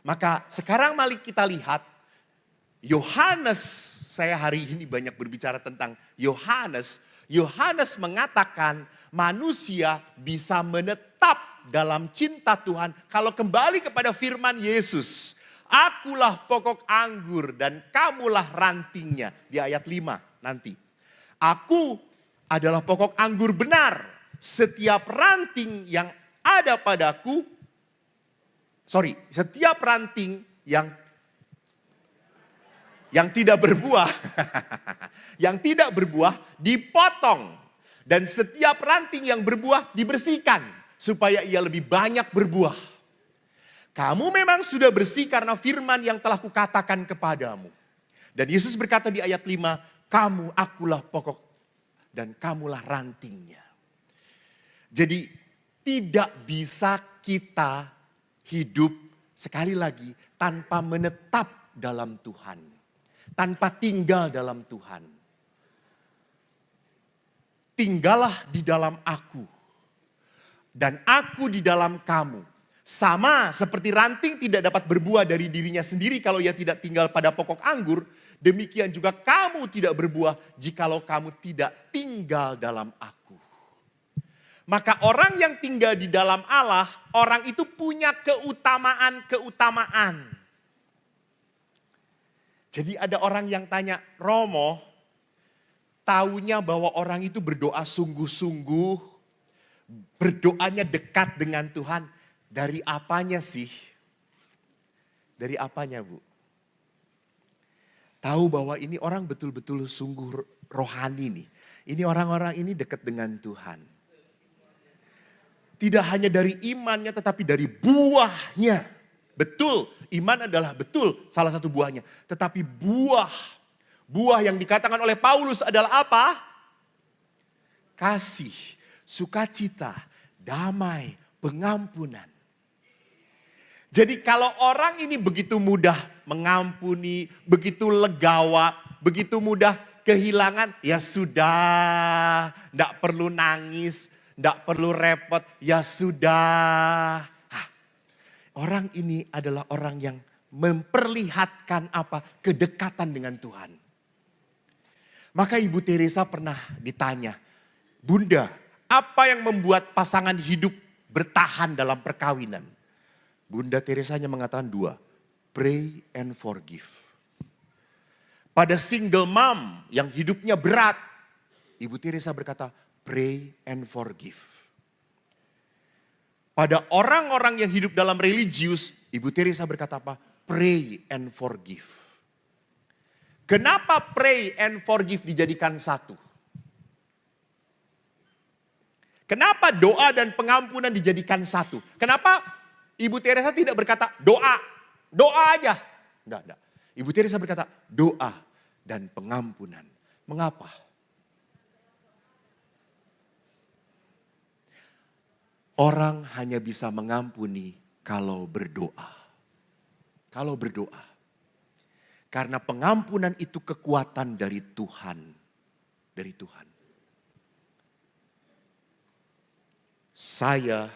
Maka sekarang mari kita lihat Yohanes, saya hari ini banyak berbicara tentang Yohanes. Yohanes mengatakan manusia bisa menetap dalam cinta Tuhan kalau kembali kepada firman Yesus. Akulah pokok anggur dan kamulah rantingnya. Di ayat 5 nanti. Aku adalah pokok anggur benar. Setiap ranting yang ada padaku, setiap ranting yang tidak berbuah, yang tidak berbuah dipotong. Dan setiap ranting yang berbuah dibersihkan supaya ia lebih banyak berbuah. Kamu memang sudah bersih karena firman yang telah kukatakan kepadamu. Dan Yesus berkata di ayat 5, kamu akulah pokok dan kamulah rantingnya. Jadi tidak bisa kita hidup sekali lagi tanpa menetap dalam Tuhan. Tanpa tinggal dalam Tuhan. Tinggallah di dalam aku. Dan aku di dalam kamu. Sama seperti ranting tidak dapat berbuah dari dirinya sendiri kalau ia tidak tinggal pada pokok anggur. Demikian juga kamu tidak berbuah jikalau kamu tidak tinggal dalam aku. Maka orang yang tinggal di dalam Allah, orang itu punya keutamaan-keutamaan. Jadi ada orang yang tanya, Romo, taunya bahwa orang itu berdoa sungguh-sungguh, berdoanya dekat dengan Tuhan. Dari apanya sih? Dari apanya, Bu? Tahu bahwa ini orang betul-betul sungguh rohani nih. Ini orang-orang ini dekat dengan Tuhan. Tidak hanya dari imannya tetapi dari buahnya. Betul, iman adalah betul salah satu buahnya. Tetapi buah yang dikatakan oleh Paulus adalah apa? Kasih, sukacita, damai, pengampunan. Jadi kalau orang ini begitu mudah mengampuni, begitu legawa, begitu mudah kehilangan, ya sudah, tidak perlu nangis, tidak perlu repot, ya sudah. Orang ini adalah orang yang memperlihatkan apa? Kedekatan dengan Tuhan. Maka Ibu Teresa pernah ditanya, Bunda, apa yang membuat pasangan hidup bertahan dalam perkawinan? Bunda Teresa hanya mengatakan 2, pray and forgive. Pada single mom yang hidupnya berat, Ibu Teresa berkata, pray and forgive. Pada orang-orang yang hidup dalam religius, Ibu Teresa berkata apa? Pray and forgive. Kenapa pray and forgive dijadikan satu? Kenapa doa dan pengampunan dijadikan satu? Kenapa Ibu Teresa tidak berkata doa aja. Enggak. Ibu Teresa berkata doa dan pengampunan. Mengapa? Orang hanya bisa mengampuni kalau berdoa. Kalau berdoa. Karena pengampunan itu kekuatan dari Tuhan. Dari Tuhan. Saya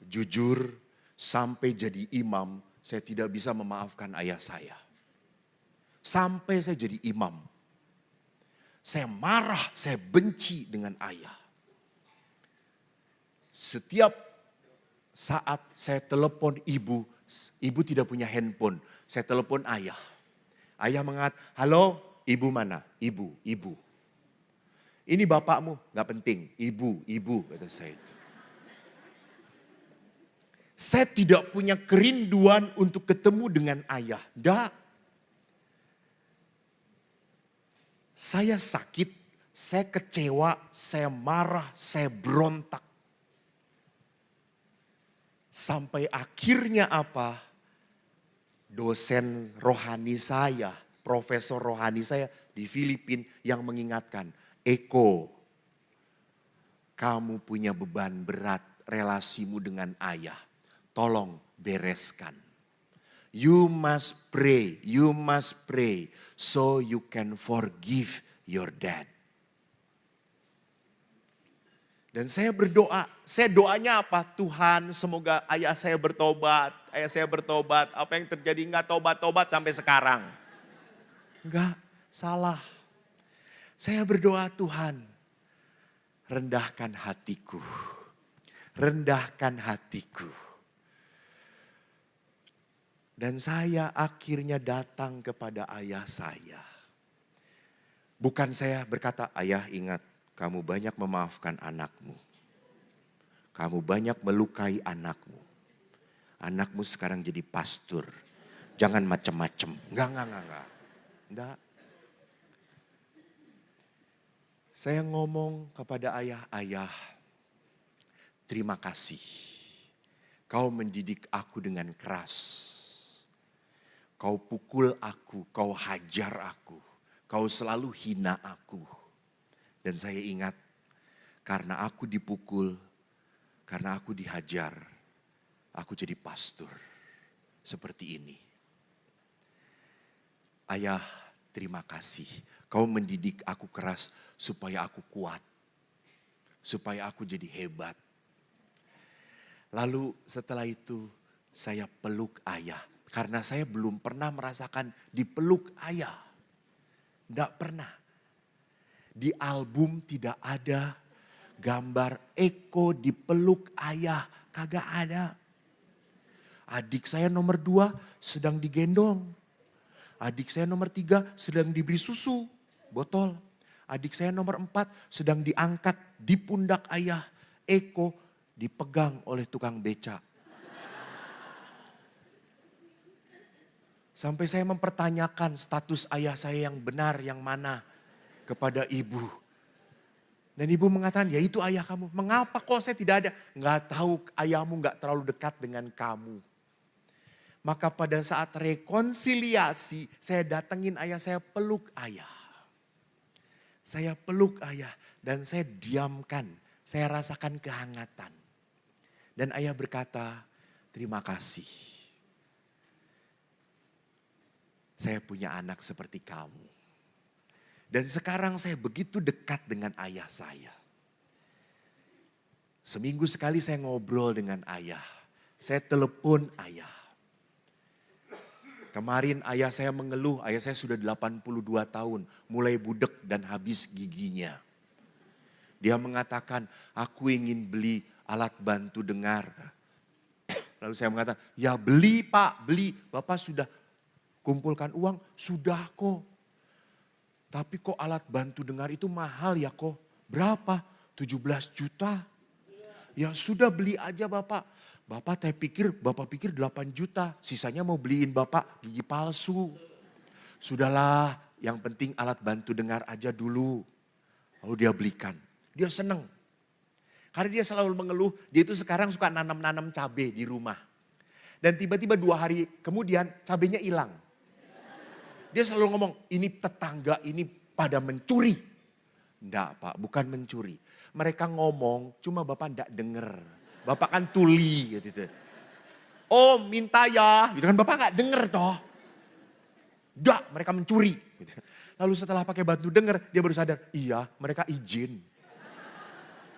jujur sampai jadi imam, saya tidak bisa memaafkan ayah saya. Sampai saya jadi imam. Saya marah, saya benci dengan ayah. Setiap saat saya telepon ibu tidak punya handphone. Saya telepon ayah. Ayah mengatakan, halo ibu mana? Ibu. Ini bapakmu, gak penting. Ibu, kata saya itu. Saya tidak punya kerinduan untuk ketemu dengan ayah. Enggak. Saya sakit, saya kecewa, saya marah, saya berontak. Sampai akhirnya apa? Dosen rohani saya, profesor rohani saya di Filipina yang mengingatkan, Eko, kamu punya beban berat relasimu dengan ayah. Tolong bereskan. You must pray so you can forgive your dad. Dan saya berdoa, saya doanya apa? Tuhan semoga ayah saya bertobat, apa yang terjadi enggak tobat-tobat sampai sekarang. Enggak, salah. Saya berdoa Tuhan, rendahkan hatiku, rendahkan hatiku. Dan saya akhirnya datang kepada ayah saya. Bukan saya berkata, ayah ingat, kamu banyak memaafkan anakmu. Kamu banyak melukai anakmu. Anakmu sekarang jadi pastor. Jangan macem-macem. Enggak. Saya ngomong kepada ayah, terima kasih. Kau mendidik aku dengan keras. Kau pukul aku, kau hajar aku. Kau selalu hina aku. Dan saya ingat, karena aku dipukul, karena aku dihajar, aku jadi pastor seperti ini. Ayah, terima kasih. Kau mendidik aku keras supaya aku kuat. Supaya aku jadi hebat. Lalu setelah itu saya peluk ayah. Karena saya belum pernah merasakan dipeluk ayah. Tidak pernah. Di album tidak ada gambar Eko dipeluk ayah. Kagak ada. Adik saya nomor 2 sedang digendong. Adik saya nomor 3 sedang diberi susu botol. Adik saya nomor 4 sedang diangkat di pundak ayah. Eko dipegang oleh tukang beca. Sampai saya mempertanyakan status ayah saya yang benar, yang mana kepada ibu. Dan ibu mengatakan, ya itu ayah kamu. Mengapa kok saya tidak ada? Nggak tahu, ayahmu nggak terlalu dekat dengan kamu. Maka pada saat rekonsiliasi, saya datengin ayah, saya peluk ayah. Saya peluk ayah dan saya diamkan, saya rasakan kehangatan. Dan ayah berkata, terima kasih. Saya punya anak seperti kamu. Dan sekarang saya begitu dekat dengan ayah saya. Seminggu sekali saya ngobrol dengan ayah. Saya telepon ayah. Kemarin ayah saya mengeluh, ayah saya sudah 82 tahun. Mulai budek dan habis giginya. Dia mengatakan, aku ingin beli alat bantu dengar. Lalu saya mengatakan, ya beli pak, beli. Bapak sudah kumpulkan uang, sudah kok. Tapi kok alat bantu dengar itu mahal ya kok. Berapa? 17 juta. Ya sudah beli aja bapak. Bapak pikir 8 juta. Sisanya mau beliin bapak gigi palsu. Sudahlah, yang penting alat bantu dengar aja dulu. Lalu dia belikan. Dia seneng. Karena dia selalu mengeluh, dia itu sekarang suka nanam-nanam cabai di rumah. Dan tiba-tiba 2 hari kemudian cabainya hilang. Dia selalu ngomong, ini tetangga ini pada mencuri. Enggak pak, bukan mencuri. Mereka ngomong, cuma bapak enggak denger. Bapak kan tuli gitu. Oh minta ya, gitu kan bapak enggak denger toh. Enggak, mereka mencuri. Gitu. Lalu setelah pakai bantu denger, dia baru sadar, iya mereka izin.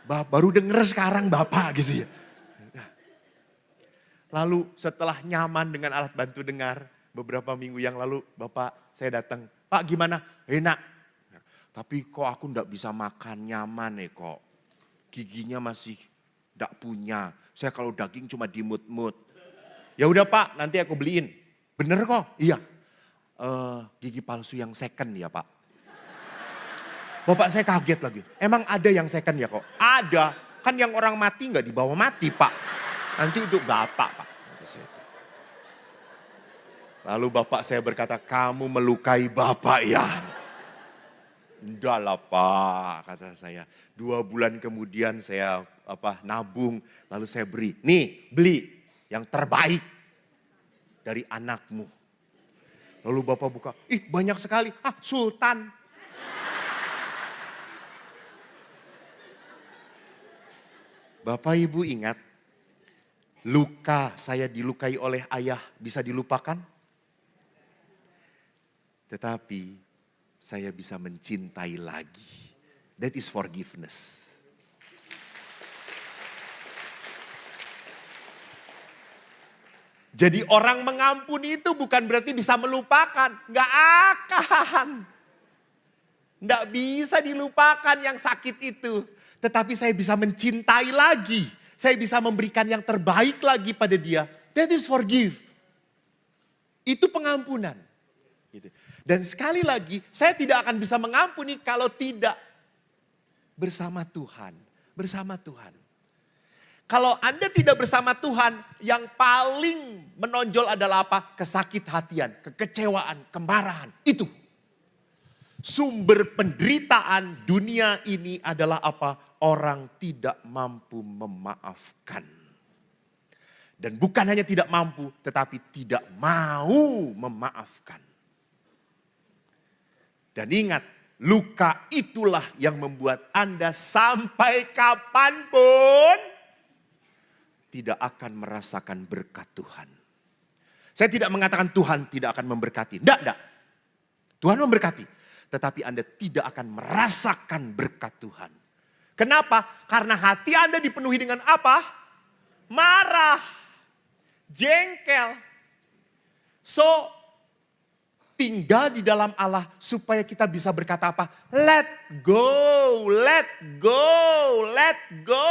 Baru denger sekarang bapak gitu ya. Lalu setelah nyaman dengan alat bantu dengar, beberapa minggu yang lalu bapak saya datang, Pak gimana? Enak. Tapi kok aku enggak bisa makan nyaman nih kok. Giginya masih enggak punya. Saya kalau daging cuma dimut-mut. Ya udah Pak, nanti aku beliin. Bener kok? Iya. Gigi palsu yang second ya Pak. Bapak saya kaget lagi. Emang ada yang second ya kok? Ada. Kan yang orang mati enggak dibawa mati Pak. Nanti untuk Bapak Pak. Lalu bapak saya berkata, kamu melukai bapak ya. Enggak lah pak, kata saya. 2 bulan kemudian saya nabung, lalu saya beri. Nih beli yang terbaik dari anakmu. Lalu bapak buka, ih banyak sekali. Ah Sultan. Bapak ibu ingat, luka saya dilukai oleh ayah bisa dilupakan? Tetapi saya bisa mencintai lagi. That is forgiveness. Jadi orang mengampuni itu bukan berarti bisa melupakan. Nggak akan. Nggak bisa dilupakan yang sakit itu. Tetapi saya bisa mencintai lagi. Saya bisa memberikan yang terbaik lagi pada dia. That is forgive. Itu pengampunan. Gitu. Dan sekali lagi, saya tidak akan bisa mengampuni kalau tidak bersama Tuhan. Bersama Tuhan. Kalau Anda tidak bersama Tuhan, yang paling menonjol adalah apa? Kesakit hatian, kekecewaan, kemarahan. Itu. Sumber penderitaan dunia ini adalah apa? Orang tidak mampu memaafkan. Dan bukan hanya tidak mampu, tetapi tidak mau memaafkan. Dan ingat, luka itulah yang membuat Anda sampai kapanpun tidak akan merasakan berkat Tuhan. Saya tidak mengatakan Tuhan tidak akan memberkati. Tidak. Tuhan memberkati. Tetapi Anda tidak akan merasakan berkat Tuhan. Kenapa? Karena hati Anda dipenuhi dengan apa? Marah. Jengkel. So, tinggal di dalam Allah supaya kita bisa berkata apa? Let go, let go, let go.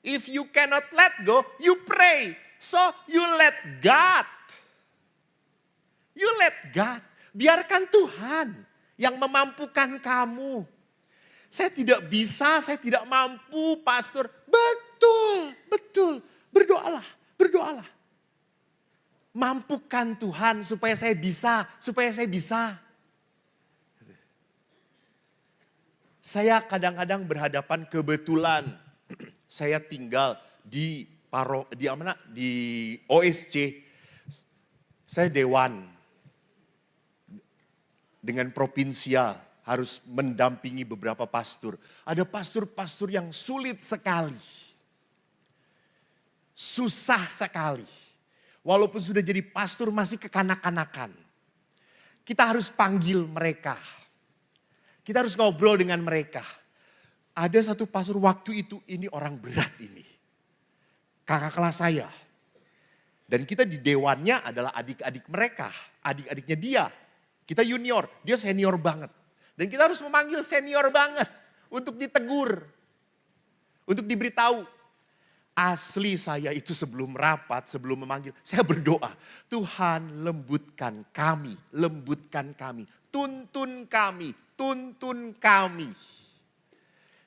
If you cannot let go, you pray. So you let God. You let God. Biarkan Tuhan yang memampukan kamu. Saya tidak bisa, saya tidak mampu, pastor. Betul, betul. Berdoalah, berdoalah. Mampukan Tuhan supaya saya bisa, supaya saya bisa. Saya kadang-kadang berhadapan kebetulan. Saya tinggal di OSC. Saya dewan dengan provinsial harus mendampingi beberapa pastor. Ada pastor-pastor yang sulit sekali. Susah sekali. Walaupun sudah jadi pastor masih kekanak-kanakan. Kita harus panggil mereka. Kita harus ngobrol dengan mereka. Ada satu pastor waktu itu, ini orang berat ini. Kakak kelas saya. Dan kita di dewannya adalah adik-adik mereka. Adik-adiknya dia. Kita junior, dia senior banget. Dan kita harus memanggil senior banget. Untuk ditegur. Untuk diberitahu. Asli saya itu sebelum rapat, sebelum memanggil. Saya berdoa. Tuhan lembutkan kami. Lembutkan kami. Tuntun kami. Tuntun kami.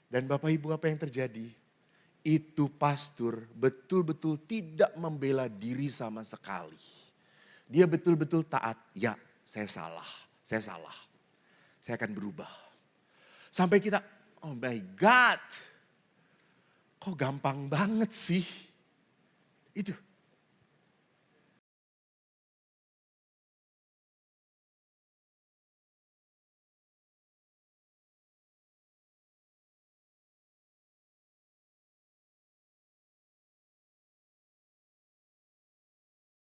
Dan Bapak Ibu apa yang terjadi? Itu pastor betul-betul tidak membela diri sama sekali. Dia betul-betul taat. Ya, saya salah. Saya salah. Saya akan berubah. Sampai kita, oh my God. Kok gampang banget sih? Itu.